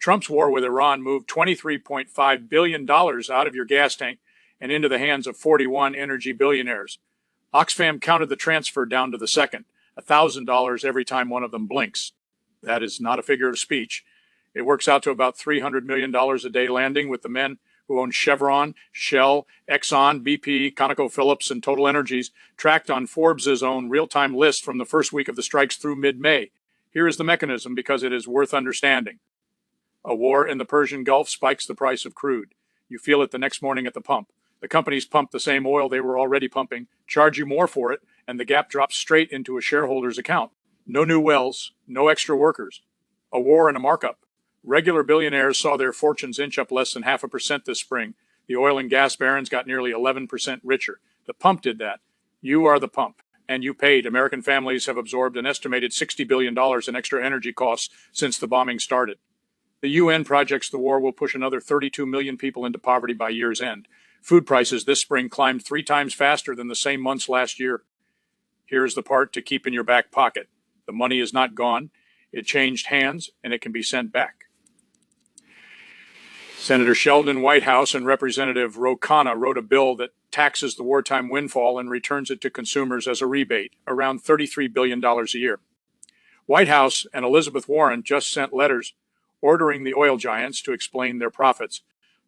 Trump's war with Iran moved $23.5 billion out of your gas tank and into the hands of 41 energy billionaires. Oxfam counted the transfer down to the second, $1,000 every time one of them blinks. That is not a figure of speech. It works out to about $300 million a day landing with the men who own Chevron, Shell, Exxon, BP, ConocoPhillips, and Total Energies, tracked on Forbes' own real-time list from the first week of the strikes through mid-May. Here is the mechanism because it is worth understanding. A war in the Persian Gulf spikes the price of crude. You feel it the next morning at the pump. The companies pump the same oil they were already pumping, charge you more for it, and the gap drops straight into a shareholder's account. No new wells, no extra workers. A war and a markup. Regular billionaires saw their fortunes inch up less than 0.5% this spring. The oil and gas barons got nearly 11% richer. The pump did that. You are the pump, and you paid. American families have absorbed an estimated $60 billion in extra energy costs since the bombing started. The UN projects the war will push another 32 million people into poverty by year's end. Food prices this spring climbed 3 times faster than the same months last year. Here's the part to keep in your back pocket. The money is not gone. It changed hands, and it can be sent back. Senator Sheldon Whitehouse and Representative Ro Khanna wrote a bill that taxes the wartime windfall and returns it to consumers as a rebate, around $33 billion a year. Whitehouse and Elizabeth Warren just sent letters ordering the oil giants to explain their profits,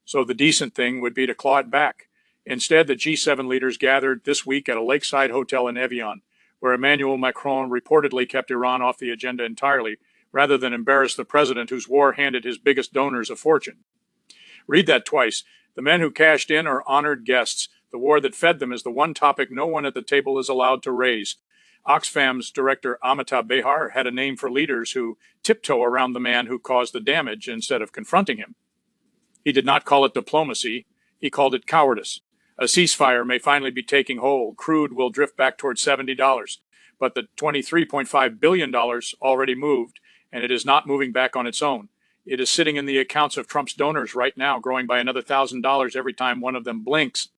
so the decent thing would be to claw it back. Instead, the G7 leaders gathered this week at a lakeside hotel in Evian, where Emmanuel Macron reportedly kept Iran off the agenda entirely, rather than embarrass the president whose war handed his biggest donors a fortune. Read that twice. The men who cashed in are honored guests. The war that fed them is the one topic no one at the table is allowed to raise. Oxfam's director Amitabh Behar had a name for leaders who tiptoe around the man who caused the damage instead of confronting him. He did not call it diplomacy. He called it cowardice. A ceasefire may finally be taking hold. Crude will drift back towards $70. But the $23.5 billion already moved, and it is not moving back on its own. It is sitting in the accounts of Trump's donors right now, growing by another $1,000 every time one of them blinks.